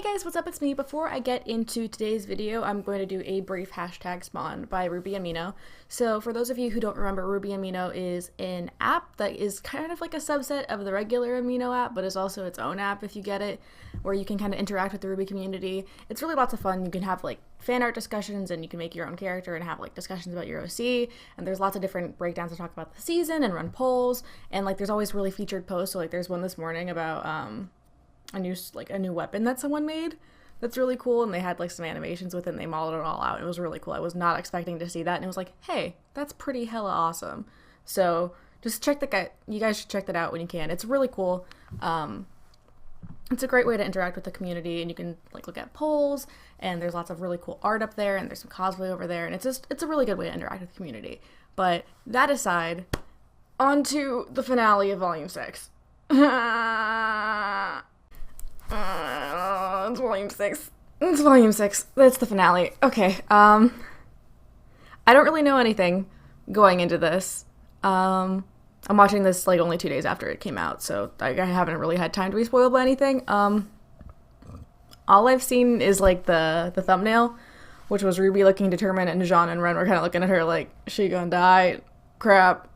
Hey guys, what's up? It's me. Before I get into today's video, I'm going to do a brief hashtag spawn by RWBY Amino. So for those of you who don't remember, RWBY Amino is an app that is kind of like a subset of the regular Amino app, but is also its own app if you get it, where you can kind of interact with the RWBY community. It's really lots of fun. You can have like fan art discussions and you can make your own character and have like discussions about your OC, and there's lots of different breakdowns to talk about the season and run polls, and like there's always really featured posts. So like there's one this morning about a new weapon that someone made that's really cool, and they had like some animations with it and they modeled it all out. It was really cool. I was not expecting to see that, and it was like, hey, that's pretty hella awesome. So just check you guys should check that out when you can. It's really cool. It's a great way to interact with the community, and you can like look at polls, and there's lots of really cool art up there, and there's some cosplay over there, and it's a really good way to interact with the community. But that aside, on to the finale of Volume 6. It's Volume 6. It's Volume 6. That's the finale. Okay, I don't really know anything going into this. I'm watching this like only 2 days after it came out, so I haven't really had time to be spoiled by anything. All I've seen is like the thumbnail, which was RWBY looking determined, and Jean and Ren were kind of looking at her like, she gonna die? Crap.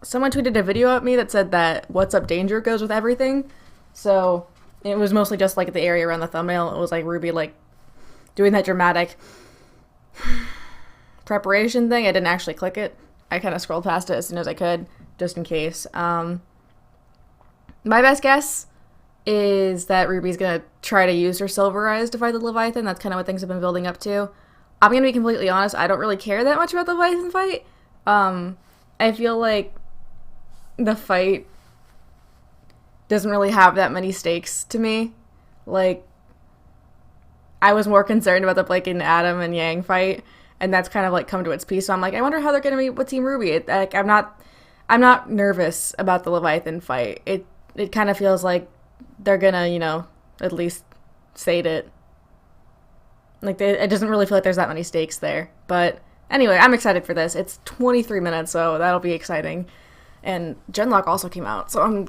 Someone tweeted a video at me that said that "What's Up Danger" goes with everything, so it was mostly just like the area around the thumbnail. It was like RWBY like doing that dramatic preparation thing. I didn't actually click it. I kind of scrolled past it as soon as I could, just in case. My best guess is that RWBY's gonna try to use her Silver Eyes to fight the Leviathan. That's kind of what things have been building up to. I'm gonna be completely honest, I don't really care that much about the Leviathan fight. I feel like the fight doesn't really have that many stakes to me. Like, I was more concerned about the Blake and Adam and Yang fight, and that's kind of like come to its piece. So I'm like, I wonder how they're gonna be with Team RWBY. Like, I'm not nervous about the Leviathan fight. It kind of feels like they're gonna, at least state it. Like, it doesn't really feel like there's that many stakes there. But anyway, I'm excited for this. It's 23 minutes, so that'll be exciting. And Genlock also came out, so I'm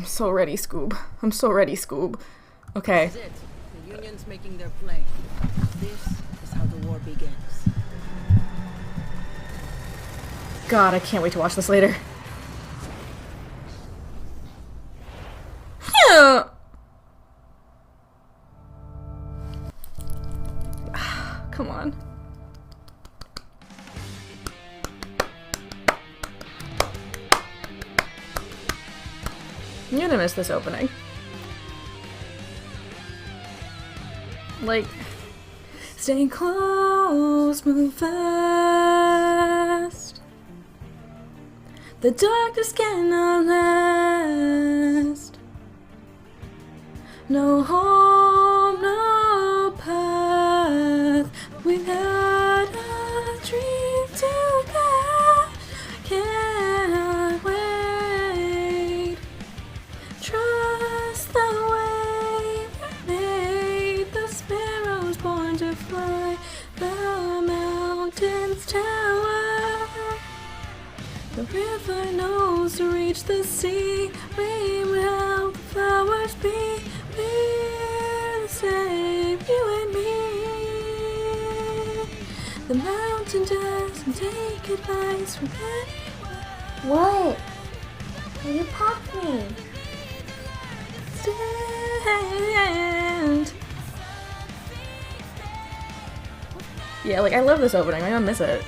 so ready, Scoob. I'm so ready, Scoob. Okay. This is it. The Union's making their play. This is how the war begins. God, I can't wait to watch this later. Yeah. Come on. I'm gonna miss this opening. Like, stay close, move fast. The darkness cannot last. No home, no path without a dream to guide. Cannot wait. Trust the way we made. The sparrows born to fly. The mountains tower. The river knows to reach the sea. We will help the flowers be. We're the same, you and me. The mountain doesn't take advice from anyone. What? You popped me. Stand. Yeah, like, I love this opening. I'm gonna miss it.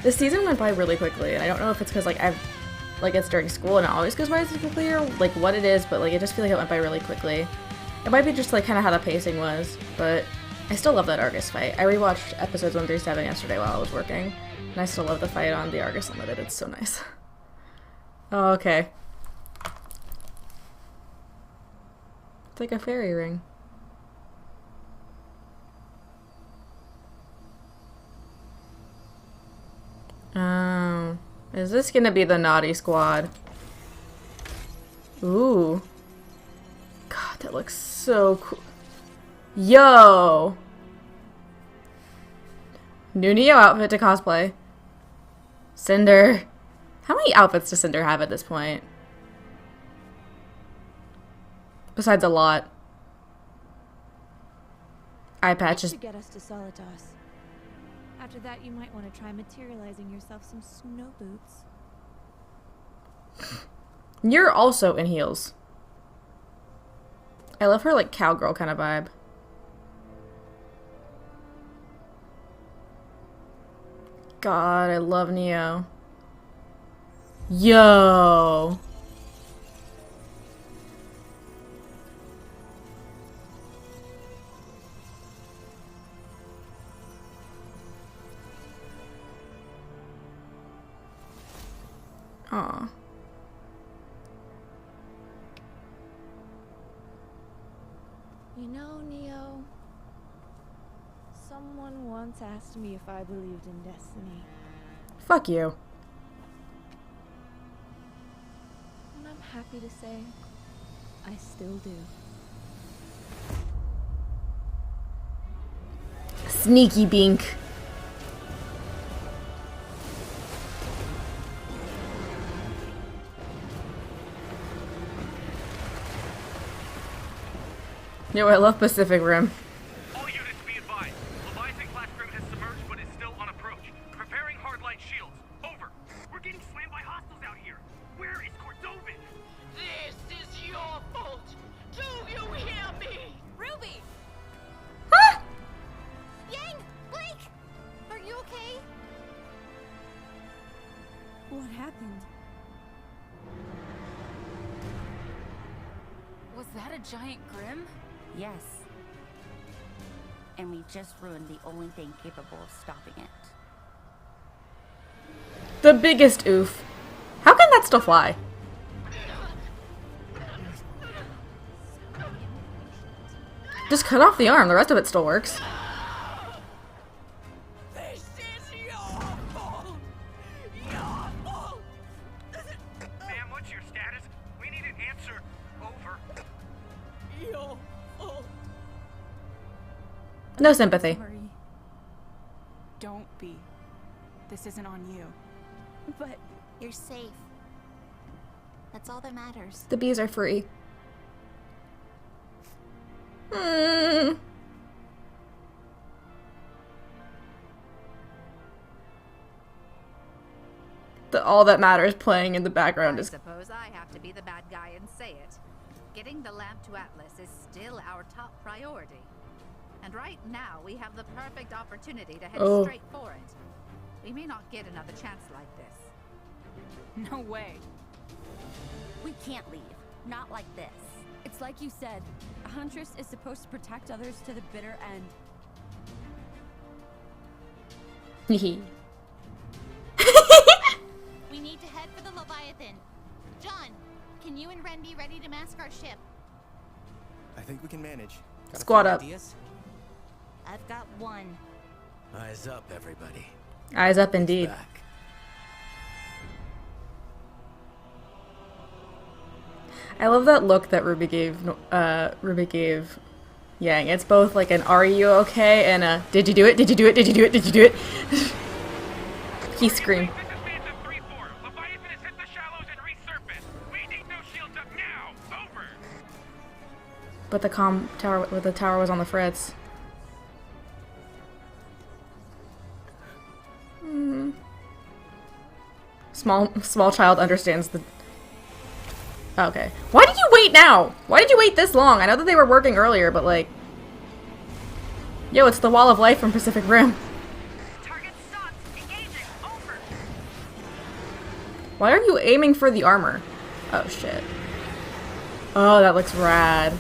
This season went by really quickly, and I don't know if it's because, like, it's during school and it always goes by so quickly, or, like, what it is, but, like, I just feel like it went by really quickly. It might be just, like, kind of how the pacing was, but I still love that Argus fight. I rewatched episodes 1 through 7 yesterday while I was working, and I still love the fight on the Argus Limited. It's so nice. Oh, okay. It's like a fairy ring. Oh, is this gonna be the naughty squad? Ooh. God, that looks so cool. Yo! New Neo outfit to cosplay. Cinder. How many outfits does Cinder have at this point? Besides a lot. Eye patches. To get us to Solitas. After that, you might want to try materializing yourself some snow boots. You're also in heels. I love her, like, cowgirl kind of vibe. God, I love Neo. Yo! Aw. You know, Neo, someone once asked me if I believed in destiny. Fuck you. And I'm happy to say, I still do. Sneaky Bink. Yo, I love Pacific Rim. All units be advised. Leviathan-class crew has submerged but is still on approach. Preparing hard light shields. Over. We're getting slammed by hostiles out here. Where is Cordovin? This is your fault. Do you hear me? Ruby! Huh? Yang! Blake! Are you okay? What happened? Was that a giant Grim? Yes. And we just ruined the only thing capable of stopping it. The biggest oof. How can that still fly? Just cut off the arm, the rest of it still works. This is your fault. Your fault. Ma'am, what's your status? We need an answer. Over. Your fault. No sympathy. Sorry. Don't be. This isn't on you. But You're safe. That's all that matters. The bees are free. Hmm. All that matters playing in the background I is suppose I have to be the bad guy and say it. Getting the lamp to Atlas is still our top priority. And right now, we have the perfect opportunity to head Oh. straight for it. We may not get another chance like this. No way. We can't leave. Not like this. It's like you said, a huntress is supposed to protect others to the bitter end. Hehe. We need to head for the Leviathan. John, can you and Ren be ready to mask our ship? I think we can manage. Squad up. Ideas? I've got one. Eyes up, everybody. Eyes up indeed. Back. I love that look that Ruby gave Yang. It's both like an "Are you okay?" and a "Did you do it? Did you do it? Did you do it? Did you do it?" He screamed. This is Phantom 3-4. Leviathan has hit the shallows and resurfaced. We need those shields up now. Over. But the tower was on the fritz. Hmm. Small child understands the. Okay. Why did you wait now? Why did you wait this long? I know that they were working earlier, but like. Yo, it's the Wall of Life from Pacific Rim. Target stopped. Engaging. Over. Why are you aiming for the armor? Oh shit. Oh, that looks rad.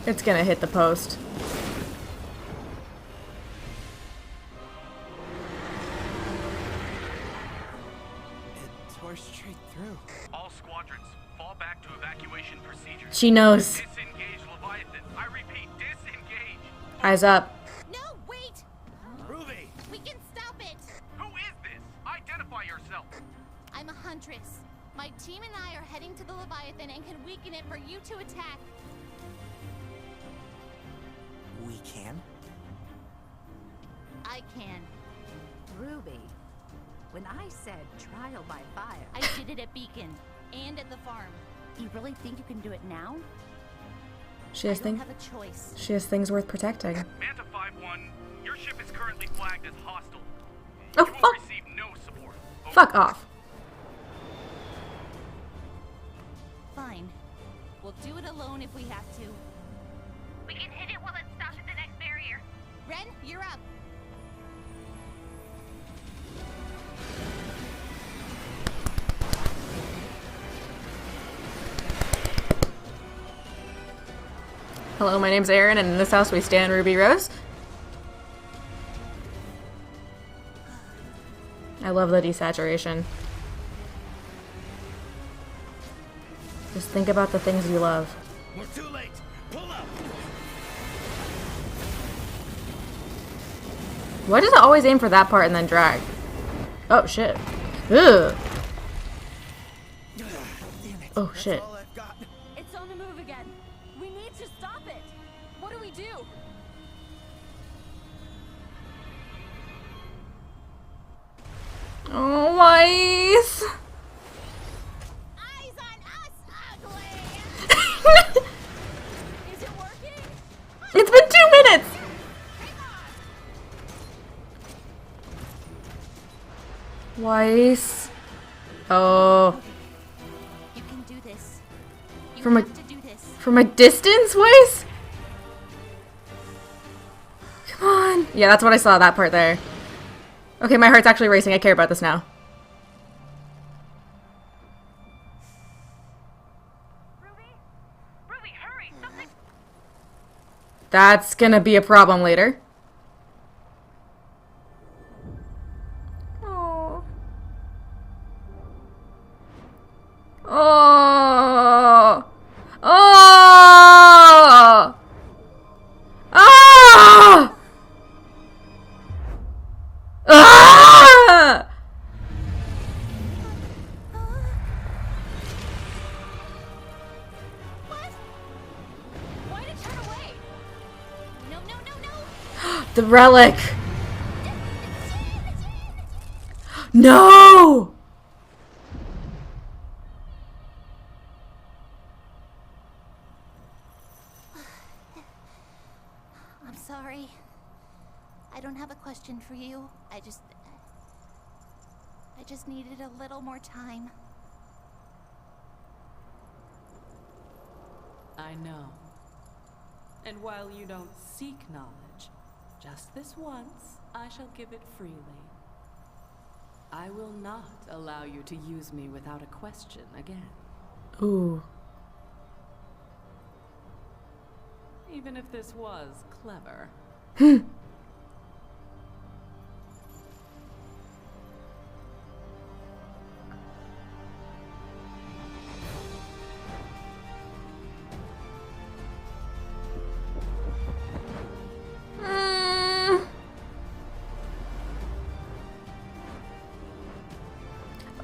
It's gonna hit the post. It tore straight through. All squadrons, fall back to evacuation procedures. She knows. Disengage Leviathan. I repeat, disengage. Eyes up. No, wait! Ruby! We can stop it! Who is this? Identify yourself. I'm a huntress. My team and I are heading to the Leviathan and can weaken it for you to attack. We can? I can. Ruby, When I said trial by fire, I did it at Beacon and at the farm. You really think you can do it now? She has I don't things. have a choice. She has things worth protecting. Manta 5-1, your ship is currently flagged as hostile. Oh, You will fuck. receive no support. Over. Fuck off. Fine. We'll do it alone if we have to. We can hit it while it stops at the next barrier. Ren, you're up. Hello, my name's Arryn, and in this house we stand Ruby Rose. I love the desaturation. Just think about the things you love. We're too late. Pull up. Why does it always aim for that part and then drag? Oh shit. Ugh. Oh shit. All I've got. It's on the move again. We need to stop it. What do we do? Oh, Weiss. Eyes on us, ugly! Is it working? It's been 2 minutes! Weiss. Oh. You can do this. You From a have to do this. from a distance, Weiss? Come on. Yeah, that's what I saw, that part there. Okay, my heart's actually racing. I care about this now. Ruby, hurry! Something. That's gonna be a problem later. Oh. Oh. Oh. Ah. Ah. Why did it turn away? No, no, no, no! The relic. No. I'm sorry. I don't have a question for you. I just needed a little more time. I know. And while you don't seek knowledge, just this once, I shall give it freely. I will not allow you to use me without a question again. Ooh. Even if this was clever.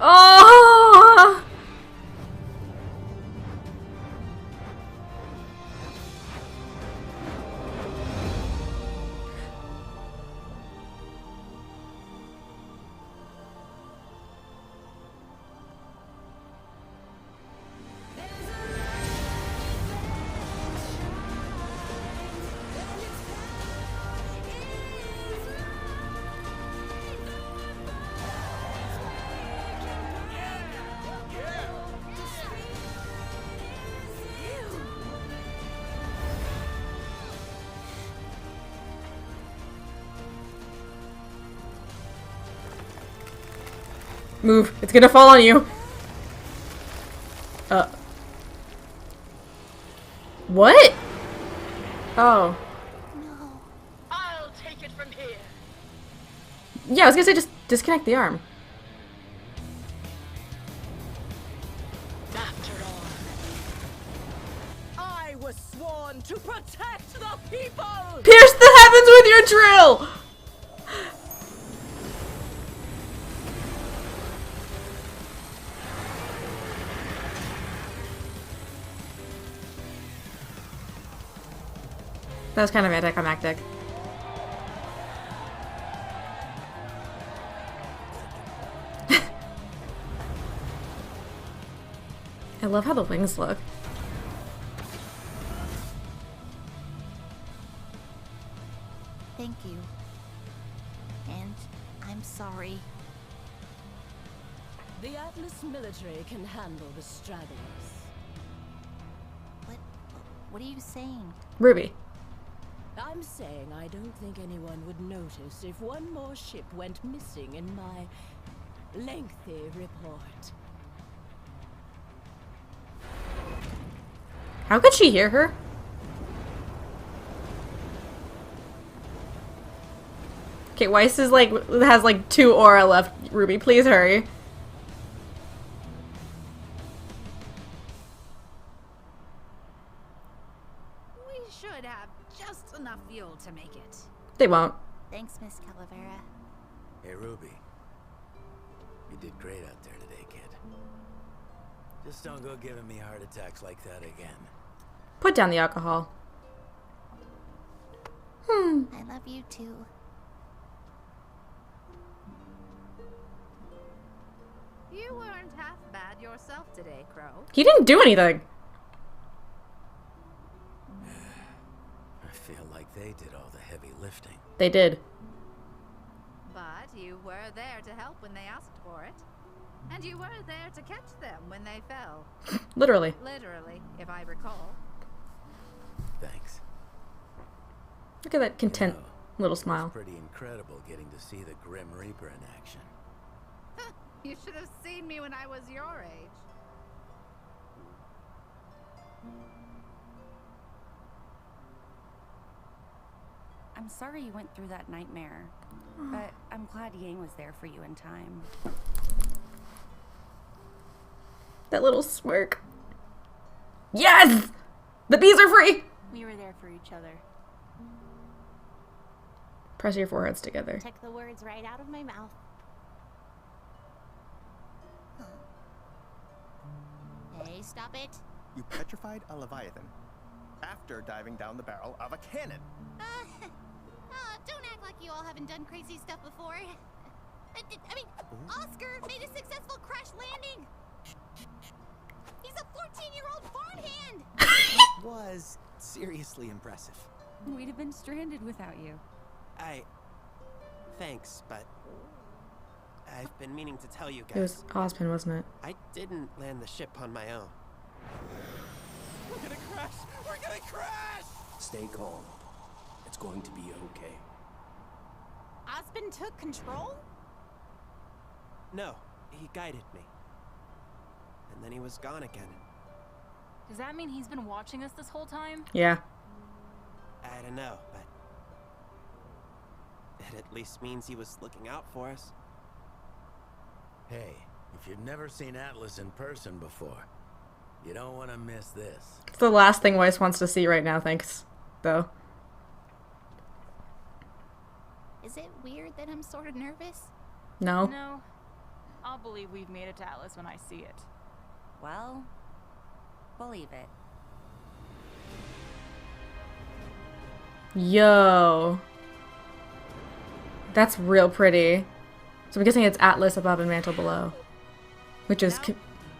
Oh! Move. It's gonna fall on you. What? Oh. No. I'll take it from here. Yeah, I was gonna say just disconnect the arm. After all, I was sworn to protect the people. Pierce the heavens with your drill! That was kind of anticlimactic. I love how the wings look. Thank you. And I'm sorry. The Atlas military can handle the stragglers. What are you saying? Ruby. I'm saying I don't think anyone would notice if one more ship went missing in my lengthy report. How could she hear her? Okay, Weiss is like, has like 2 aura left. Ruby, please hurry. We should have just enough fuel to make it. They won't. Thanks, Miss Calavera. Hey, Ruby. You did great out there today, kid. Just don't go giving me heart attacks like that again. Put down the alcohol. I love you too. You weren't half bad yourself today, Crow. He didn't do anything. I feel like they did all the heavy lifting. They did. But you were there to help when they asked for it. And you were there to catch them when they fell. Literally. Literally, if I recall. Thanks. Look at that content little smile. It's pretty incredible getting to see the Grim Reaper in action. You should have seen me when I was your age. I'm sorry you went through that nightmare, but I'm glad Yang was there for you in time. That little smirk. Yes! The bees are free! We were there for each other. Press your foreheads together. Took the words right out of my mouth. Hey, stop it. You petrified a Leviathan after diving down the barrel of a cannon. Don't act like you all haven't done crazy stuff before. I mean, Oscar made a successful crash landing. He's a 14-year-old farmhand. It was seriously impressive. We'd have been stranded without you. Thanks, but I've been meaning to tell you guys. It was Ozpin, wasn't it? I didn't land the ship on my own. We're gonna crash! We're gonna crash! Stay calm. It's going to be okay. Ozpin took control? No, he guided me. And then he was gone again. Does that mean he's been watching us this whole time? Yeah. I don't know, but it at least means he was looking out for us. Hey, if you've never seen Atlas in person before, you don't want to miss this. It's the last thing Weiss wants to see right now, thanks, though. Is it weird that I'm sort of nervous? No. No. I'll believe we've made it to Atlas when I see it. Well, believe it. Yo. That's real pretty. So I'm guessing it's Atlas above and Mantle below. Which is...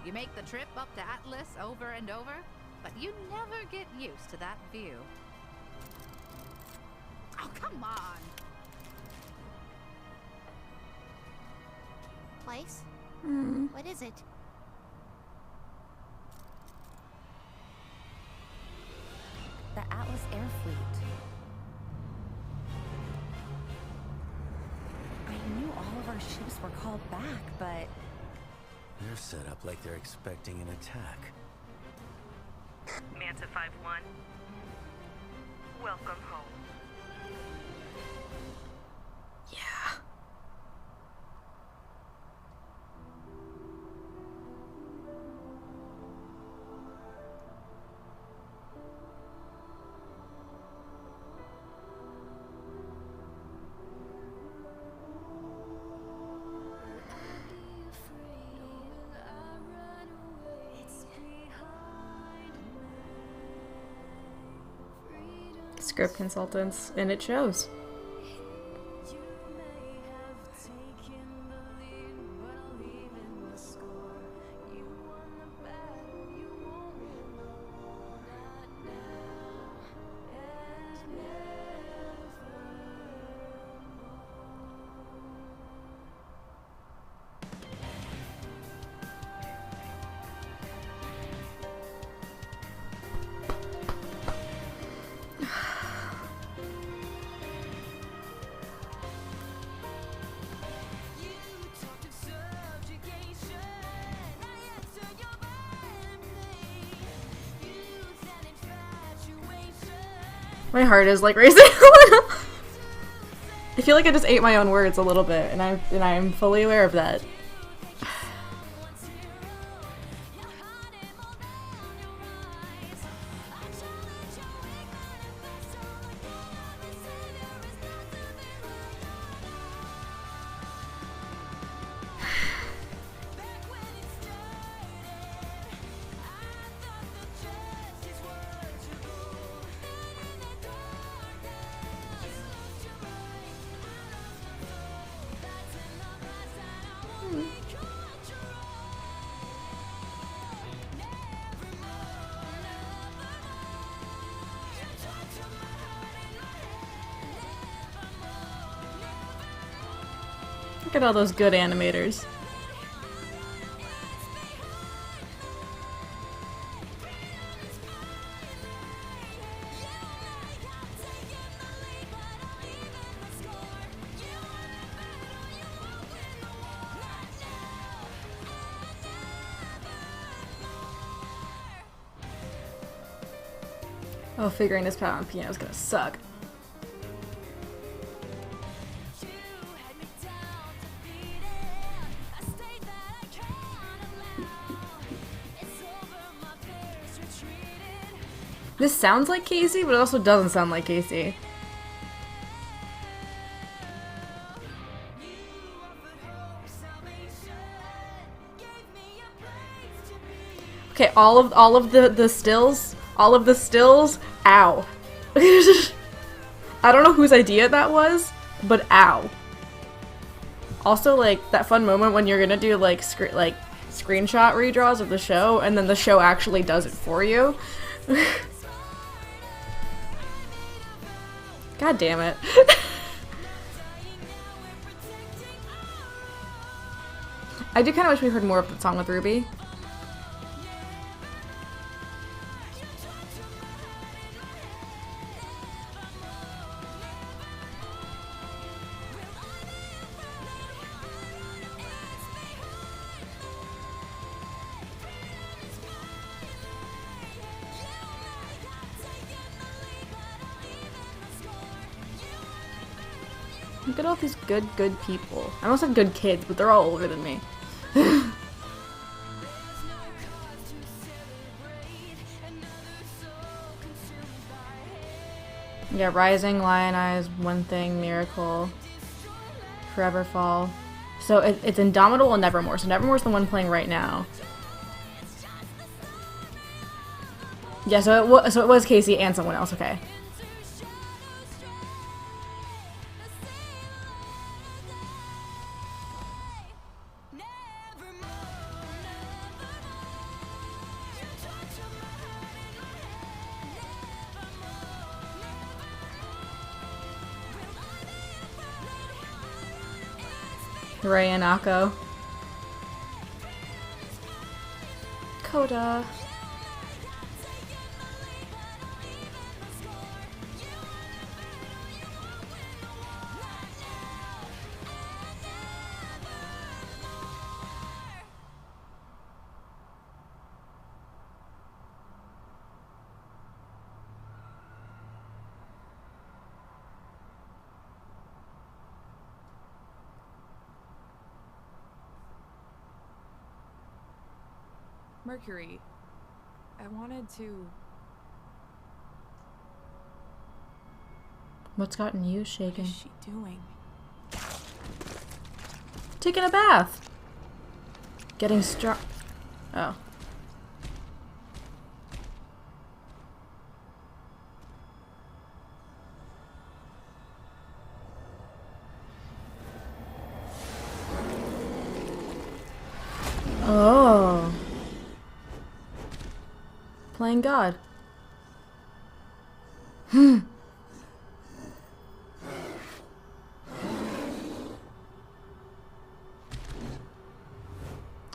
You make the trip up to Atlas over and over, but you never get used to that view. Oh, come on! Weiss? What is it? The Atlas Air Fleet. I knew all of our ships were called back, but... They're set up like they're expecting an attack. Manta 5-1. Welcome home. Yeah. Script consultants, and it shows. My heart is like racing a little. I feel like I just ate my own words a little bit, and I'm fully aware of that. Look at all those good animators. Oh, figuring this part on piano is gonna suck. This sounds like Casey, but it also doesn't sound like Casey. Okay, all of the stills, ow. I don't know whose idea that was, but ow. Also, like, that fun moment when you're gonna do, like, screenshot redraws of the show, and then the show actually does it for you. God damn it. I do kind of wish we heard more of the song with RWBY. Look at all these good people. I almost said good kids, but they're all older than me. Yeah, Rising, Lionize, One Thing, Miracle, Forever Fall. So it's Indomitable and Nevermore. So Nevermore's the one playing right now. Yeah, so it was Casey and someone else. Okay. Ray and Akko. Coda. Mercury, I wanted to... What's gotten you shaking? What is she doing? Taking a bath. Getting strong. Oh. Oh. Playing God.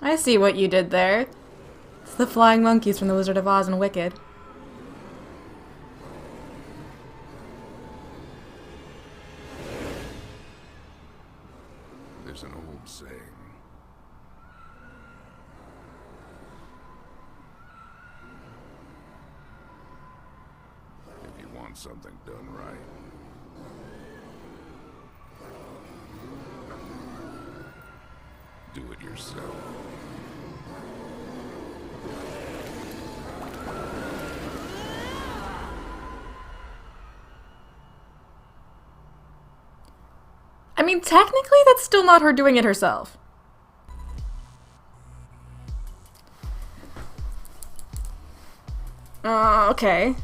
I see what you did there. It's the flying monkeys from The Wizard of Oz and Wicked. There's an old saying. If you want want something done right. Do it yourself. I mean, technically, that's still not her doing it herself. Okay.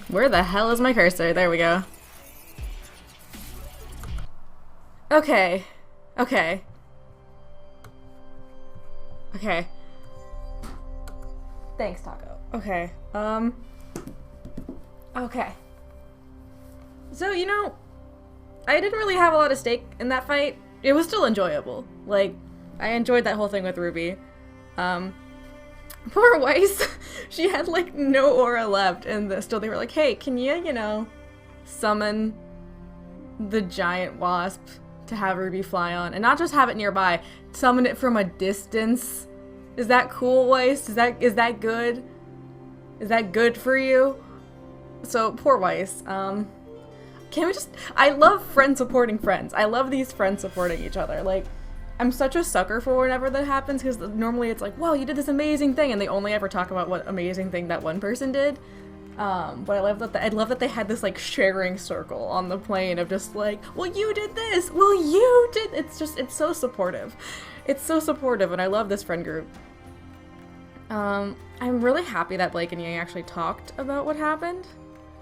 Where the hell is my cursor? There we go. Okay. Okay. Okay. Thanks, Taco. Okay. Okay. So, you know, I didn't really have a lot of stake in that fight. It was still enjoyable. Like, I enjoyed that whole thing with Ruby. Poor Weiss, she had like no aura left, and still they were like, hey, can you know, summon the giant wasp to have Ruby fly on, and not just have it nearby, summon it from a distance. Is that cool, Weiss? Is that good? Is that good for you? So, poor Weiss. Can we just, I love friends supporting friends. I love these friends supporting each other. Like, I'm such a sucker for whenever that happens, because normally it's like, well, you did this amazing thing, and they only ever talk about what amazing thing that one person did. But I love that they had this like sharing circle on the plane of just like, well, you did this, well, you did. It's so supportive. It's so supportive, and I love this friend group. I'm really happy that Blake and Yang actually talked about what happened,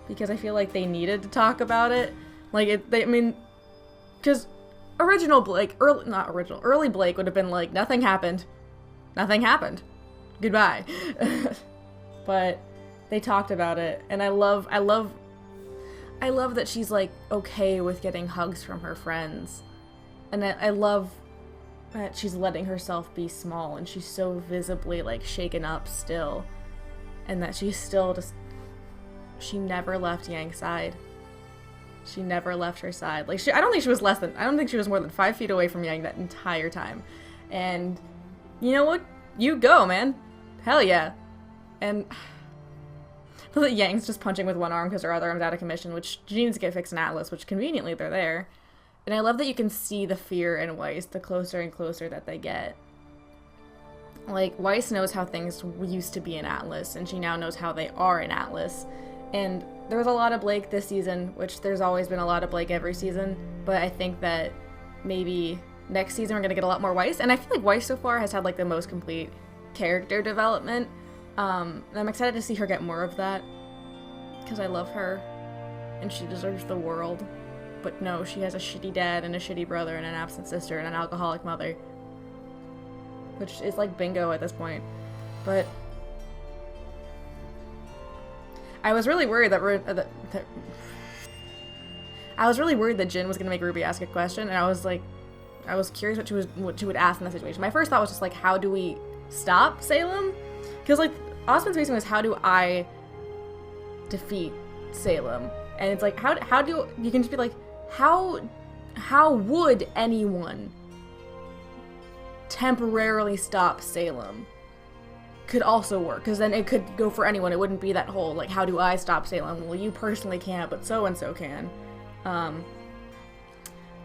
because I feel like they needed to talk about it. Like I mean, because original Blake, early Blake would have been like, nothing happened, goodbye. But they talked about it, and I love that she's like okay with getting hugs from her friends, and I love that she's letting herself be small, and she's so visibly like shaken up still, and that she's still just, she never left Yang's side. She never left her side. Like, I don't think she was more than 5 feet away from Yang that entire time. And you know what? You go, man. Hell yeah. And Yang's just punching with one arm because her other arm's out of commission, which she needs to get fixed in Atlas, which conveniently they're there. And I love that you can see the fear in Weiss the closer and closer that they get. Like, Weiss knows how things used to be in Atlas, and she now knows how they are in Atlas. And there was a lot of Blake this season, which there's always been a lot of Blake every season, but I think that maybe next season we're gonna get a lot more Weiss, and I feel like Weiss so far has had like the most complete character development. And I'm excited to see her get more of that, because I love her, and she deserves the world. But no, she has a shitty dad and a shitty brother and an absent sister and an alcoholic mother, which is like bingo at this point. But I was really worried that Jin was gonna make Ruby ask a question, and I was curious what she would ask in that situation. My first thought was just like, how do we stop Salem? Because like Osmond's reason was, how do I defeat Salem? And it's like, how do you can just be like, how would anyone temporarily stop Salem? Could also work, because then it could go for anyone. It wouldn't be that whole like, how do I stop Salem? Well, you personally can't, but so and so can.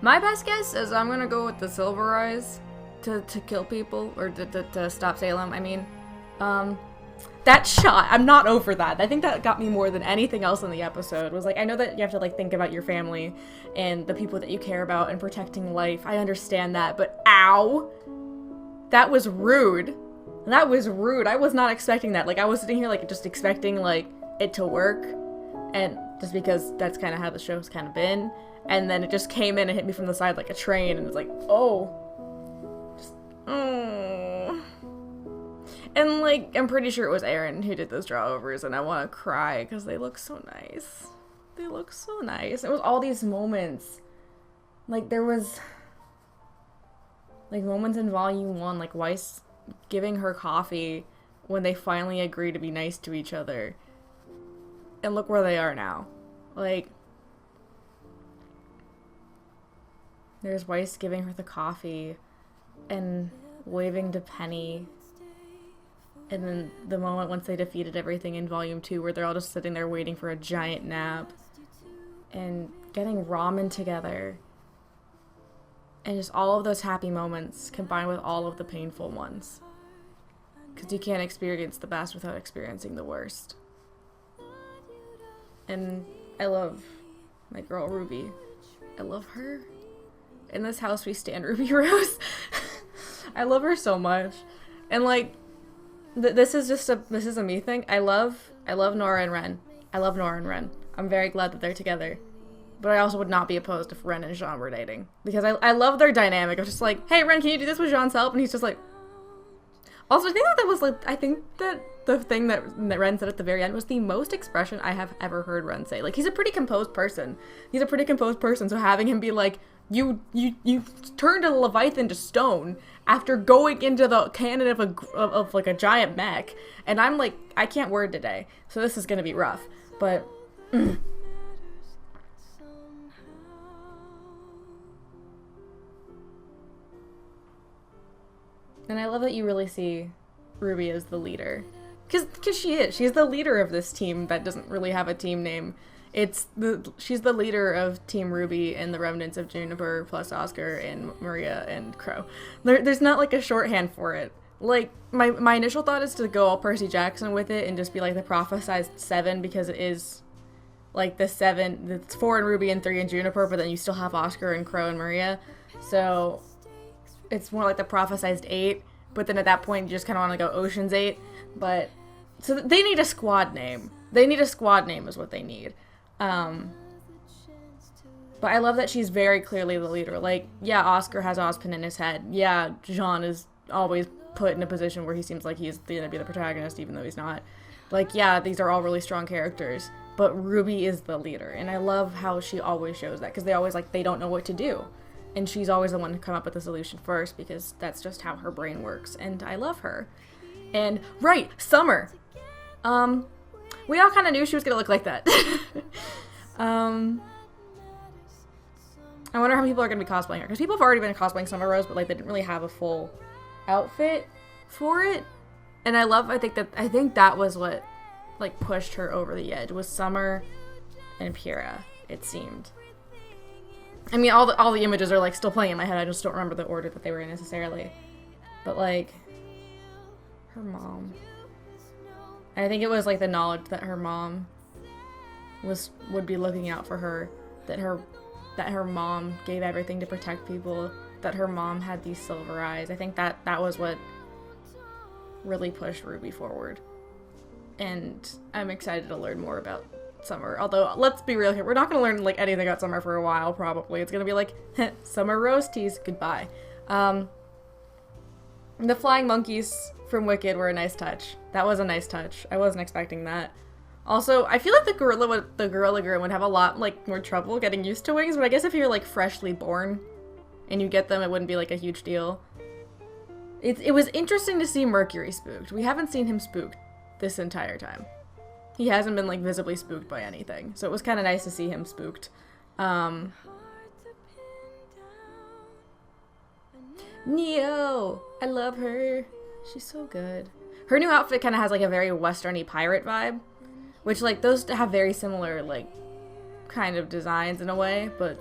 My best guess is I'm gonna go with the Silver Eyes to kill people, or to stop Salem. I mean, that shot, I'm not over that. I think that got me more than anything else in the episode. Was like, I know that you have to like think about your family and the people that you care about and protecting life. I understand that, but ow, that was rude. That was rude. I was not expecting that. Like, I was sitting here like just expecting like it to work, and just because that's kind of how the show's kind of been, and then it just came in and hit me from the side like a train, and it's like, oh. And like, I'm pretty sure it was Arryn who did those drawovers, and I want to cry because they look so nice. They look so nice. It was all these moments. Like, there was like moments in Volume 1, like Weiss giving her coffee when they finally agree to be nice to each other. And look where they are now. Like, there's Weiss giving her the coffee and waving to Penny And then the moment once they defeated everything in Volume 2 where they're all just sitting there waiting for a giant nap. And getting ramen together. And just all of those happy moments combined with all of the painful ones. Because you can't experience the best without experiencing the worst. And I love my girl RWBY. I love her. In this house we stand Ruby Rose. I love her so much. And like, this is a me thing. I love Nora and Ren. I love Nora and Ren. I'm very glad that they're together. But I also would not be opposed if Ren and Jean were dating. Because I love their dynamic of just like, hey Ren, can you do this with Jean's help? And he's just like... Also, I think that was like, I think that the thing that Ren said at the very end was the most expression I have ever heard Ren say. Like, he's a pretty composed person. So having him be like, you turned a Leviathan to stone after going into the cannon of like a giant mech. And I'm like, I can't word today. So this is gonna be rough. But... And I love that you really see RWBY as the leader. Because she is. She's the leader of this team that doesn't really have a team name. She's the leader of Team RWBY and the remnants of Juniper plus Oscar and Maria and Crow. There's not like a shorthand for it. Like, my initial thought is to go all Percy Jackson with it and just be like the prophesized 7 because it is like the 7. It's 4 in RWBY and 3 in Juniper, but then you still have Oscar and Crow and Maria. So... it's more like the prophesized 8, but then at that point you just kind of want to go Ocean's 8. But so they need a squad name. They need a squad name is what they need. But I love that she's very clearly the leader. Like, yeah, Oscar has Ozpin in his head. Yeah, Jean is always put in a position where he seems like he's gonna be the protagonist, even though he's not. Like, yeah, these are all really strong characters, but RWBY is the leader, and I love how she always shows that because they always like they don't know what to do. And she's always the one to come up with the solution first because that's just how her brain works. And I love her. And, right, Summer. We all kind of knew she was going to look like that. I wonder how people are going to be cosplaying her. Because people have already been cosplaying Summer Rose, but like they didn't really have a full outfit for it. And I think that was what like pushed her over the edge was Summer and Pyrrha, it seemed. I mean, all the images are, like, still playing in my head. I just don't remember the order that they were in necessarily. But, like, her mom. And I think it was, like, the knowledge that her mom would be looking out for her. That her mom gave everything to protect people. That her mom had these silver eyes. I think that was what really pushed RWBY forward. And I'm excited to learn more about Summer. Although, let's be real here, we're not going to learn like anything about Summer for a while, probably. It's going to be like, Summer Rose tease, goodbye. The flying monkeys from Wicked were a nice touch. That was a nice touch. I wasn't expecting that. Also, I feel like the gorilla girl would have a lot like more trouble getting used to wings, but I guess if you're like freshly born and you get them, it wouldn't be like a huge deal. It was interesting to see Mercury spooked. We haven't seen him spooked this entire time. He hasn't been, like, visibly spooked by anything. So it was kind of nice to see him spooked. Neo! I love her. She's so good. Her new outfit kind of has, like, a very western-y pirate vibe. Which, like, those have very similar, like, kind of designs in a way. But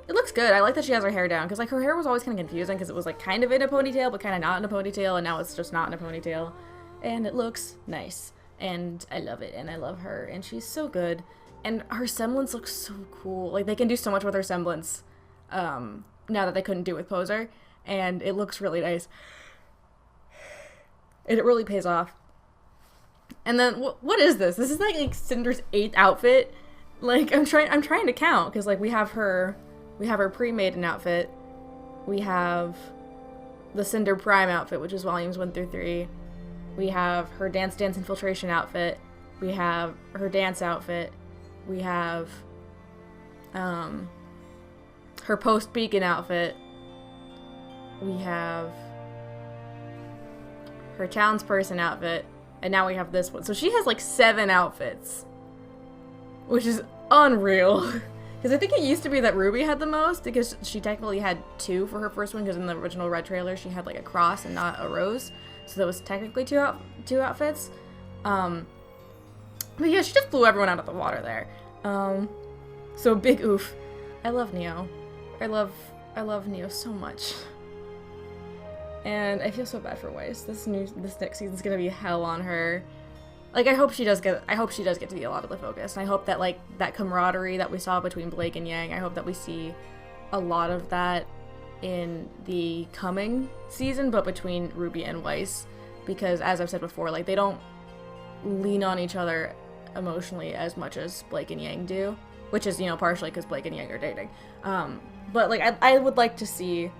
it looks good. I like that she has her hair down. Because, like, her hair was always kind of confusing. Because it was, like, kind of in a ponytail, but kind of not in a ponytail. And now it's just not in a ponytail. And it looks nice. And I love it, and I love her, and she's so good, and her semblance looks so cool. Like, they can do so much with her semblance, now that they couldn't do it with Poser, and it looks really nice. And it really pays off. And then, what is this? This is, like Cinder's 8th outfit. Like, I'm trying to count, because, like, we have her pre-maiden outfit, we have the Cinder Prime outfit, which is volumes 1 through 3, we have her Dance Infiltration outfit. We have her dance outfit. We have her post-beacon outfit. We have her townsperson outfit. And now we have this one. So she has like 7 outfits. Which is unreal. Because I think it used to be that RWBY had the most. Because she technically had 2 for her first one. Because in the original Red trailer she had like a cross and not a rose. so that was technically two outfits. But yeah, she just blew everyone out of the water there. So big oof. I love Neo. I love Neo so much. And I feel so bad for Weiss. This next season's gonna be hell on her. Like, I hope she does get to be a lot of the focus. And I hope that, like, that camaraderie that we saw between Blake and Yang, I hope that we see a lot of that in the coming season, but between RWBY and Weiss. Because, as I've said before, like, they don't lean on each other emotionally as much as Blake and Yang do. Which is, you know, partially because Blake and Yang are dating. But, like, I would like to see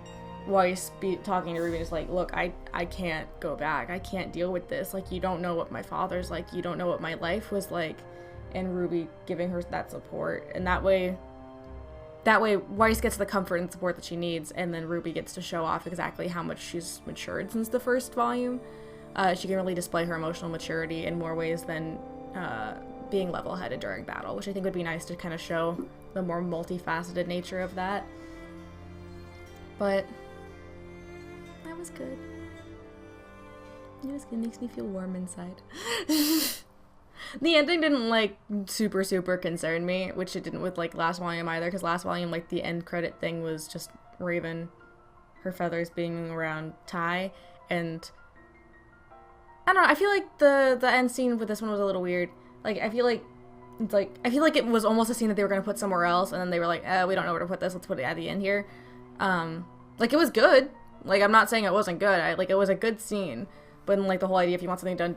Weiss be talking to RWBY is like, look, I can't go back. I can't deal with this. Like, you don't know what my father's like. You don't know what my life was like. And RWBY giving her that support. And that way Weiss gets the comfort and support that she needs. And then RWBY gets to show off exactly how much she's matured since the first volume. She can really display her emotional maturity in more ways than being level-headed during battle, which I think would be nice to kind of show the more multifaceted nature of that. But that was good. It was good. It makes me feel warm inside. The ending didn't, like, super concern me, which it didn't with, like, last volume either, because last volume, like, the end credit thing was just Raven, her feathers being around Ty, and I don't know, I feel like the end scene with this one was a little weird. Like, I feel like it was almost a scene that they were going to put somewhere else, and then they were like, we don't know where to put this, let's put it at the end here. Like, it was good. Like, I'm not saying it wasn't good. Like, it was a good scene. But then, like, the whole idea, if you want something done,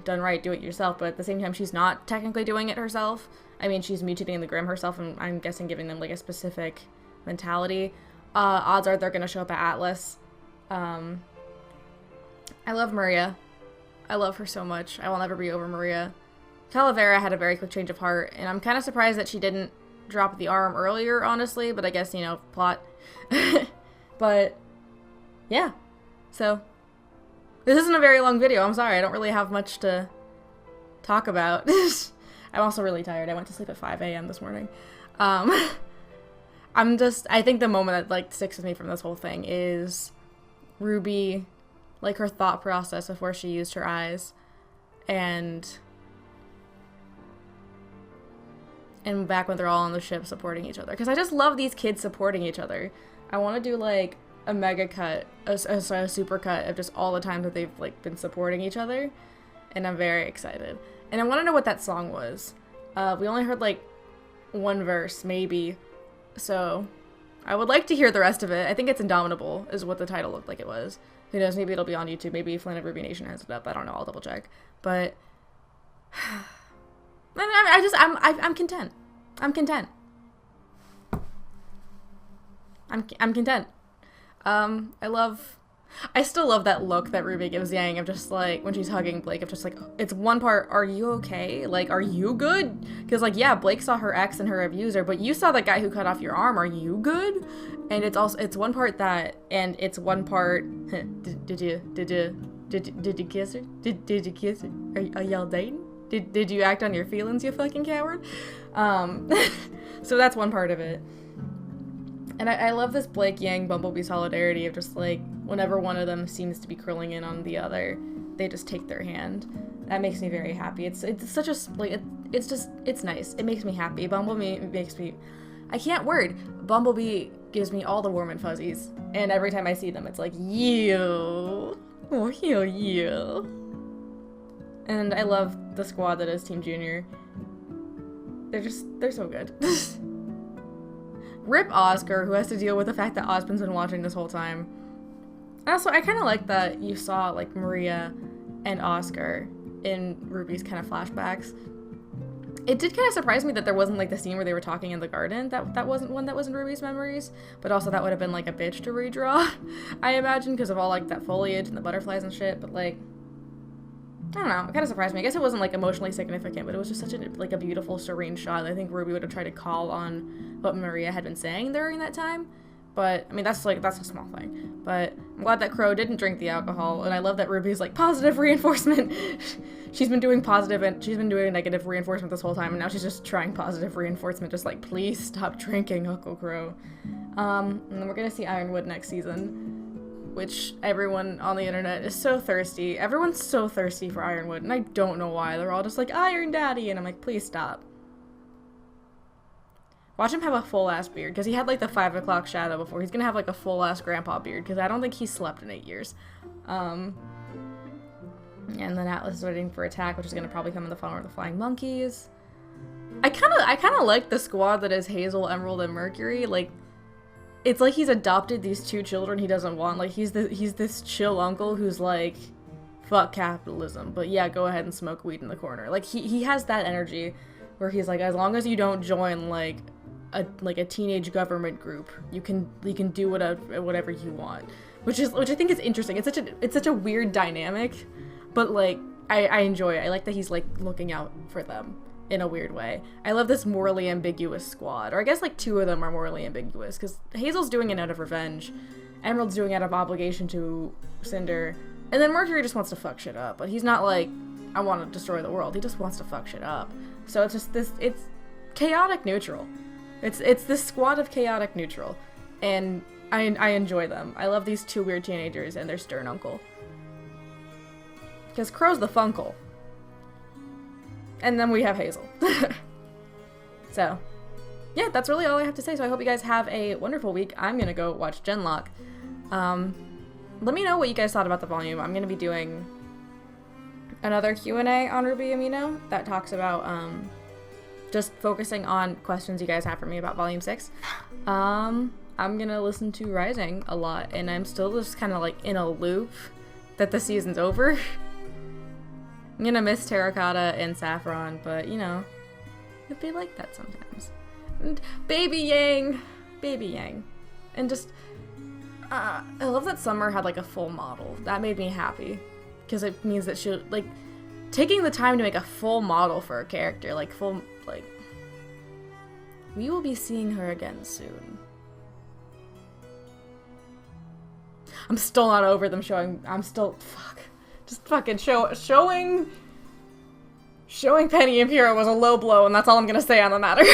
done right, do it yourself. But at the same time, she's not technically doing it herself. I mean, she's mutating the Grimm herself, and I'm guessing giving them, like, a specific mentality. Odds are they're going to show up at Atlas. I love Maria. I love her so much. I will never be over Maria. Calavera had a very quick change of heart, and I'm kind of surprised that she didn't drop the arm earlier, honestly, but I guess, you know, plot. But, yeah. So, this isn't a very long video, I'm sorry, I don't really have much to talk about. I'm also really tired, I went to sleep at 5 a.m. this morning. I think the moment that, like, sticks with me from this whole thing is RWBY, like, her thought process before she used her eyes, and back when they're all on the ship supporting each other. Because I just love these kids supporting each other. I want to do, like, a mega cut, a super cut of just all the times that they've, like, been supporting each other. And I'm very excited. And I want to know what that song was. We only heard, like, one verse, maybe. So, I would like to hear the rest of it. I think it's Indomitable, is what the title looked like it was. Who knows, maybe it'll be on YouTube. Maybe Flynn of RWBY Nation has it up. I don't know, I'll double check. But I'm content. I'm content. I'm content. I still love that look that RWBY gives Yang of just, like, when she's hugging Blake, of just, like, it's one part, are you okay? Like, are you good? Because, like, yeah, Blake saw her ex and her abuser, but you saw the guy who cut off your arm, are you good? And it's one part that, and it's one part, did you kiss her? Did you kiss her? Are y'all dating? Did you act on your feelings, you fucking coward? So that's one part of it. And I love this Blake Yang Bumblebee solidarity of just, like, whenever one of them seems to be curling in on the other, they just take their hand. That makes me very happy. It's such a, like, it's nice. It makes me happy. Bumblebee makes me, I can't word. Bumblebee gives me all the warm and fuzzies. And every time I see them, it's like, you. Oh, hell yeah. And I love the squad that is Team Junior. They're so good. Rip Oscar, who has to deal with the fact that Osmond's been watching this whole time. Also, I kind of like that you saw, like, Maria and Oscar in RWBY's kind of flashbacks. It did kind of surprise me that there wasn't, like, the scene where they were talking in the garden. That wasn't one that was in RWBY's memories. But also that would have been, like, a bitch to redraw, I imagine, because of all, like, that foliage and the butterflies and shit. But, like, I don't know, it kind of surprised me. I guess it wasn't, like, emotionally significant, but it was just such a, like, a beautiful, serene shot. I think RWBY would have tried to call on what Maria had been saying during that time. But, I mean, that's a small thing. But I'm glad that Crow didn't drink the alcohol, and I love that RWBY's, like, positive reinforcement. She's been doing positive, and she's been doing negative reinforcement this whole time, and now she's just trying positive reinforcement, just like, please stop drinking, Uncle Crow. And then we're gonna see Ironwood next season. which everyone on the internet is so thirsty. Everyone's so thirsty for Ironwood, and I don't know why. They're all just like, Iron Daddy, and I'm like, please stop. Watch him have a full-ass beard, because he had, like, the 5 o'clock shadow before. He's gonna have, like, a full-ass grandpa beard, because I don't think he slept in 8 years. And then Atlas is waiting for attack, which is gonna probably come in the form of the flying monkeys. I kinda like the squad that is Hazel, Emerald, and Mercury. Like, it's like he's adopted these 2 children he doesn't want. Like, he's this chill uncle who's like, fuck capitalism, but yeah, go ahead and smoke weed in the corner. Like, he has that energy where he's like, as long as you don't join, like a teenage government group, you can do whatever you want. Which I think is interesting. It's such a weird dynamic, but like, I enjoy it. I like that he's like looking out for them in a weird way. I love this morally ambiguous squad. Or I guess like 2 of them are morally ambiguous, because Hazel's doing it out of revenge, Emerald's doing it out of obligation to Cinder, and then Mercury just wants to fuck shit up. But he's not like, I want to destroy the world. He just wants to fuck shit up. So it's just this, it's chaotic neutral. It's this squad of chaotic neutral. And I enjoy them. I love these 2 weird teenagers and their stern uncle. Because Crow's the funkle. And then we have Hazel. So, yeah, that's really all I have to say. So I hope you guys have a wonderful week. I'm gonna go watch Genlock. Let me know what you guys thought about the volume. I'm gonna be doing another Q&A on RWBY Amino that talks about, just focusing on questions you guys have for me about Volume 6. I'm gonna listen to Rising a lot, and I'm still just kind of like in a loop that the season's over. I'm gonna miss Terracotta and Saffron, but, you know, it'd be like that sometimes. And Baby Yang! And just, I love that Summer had, like, a full model. That made me happy. Because it means that she, like, taking the time to make a full model for a character, like, we will be seeing her again soon. I'm still not over them showing, just fucking showing Penny Imperial was a low blow, and that's all I'm gonna say on the matter.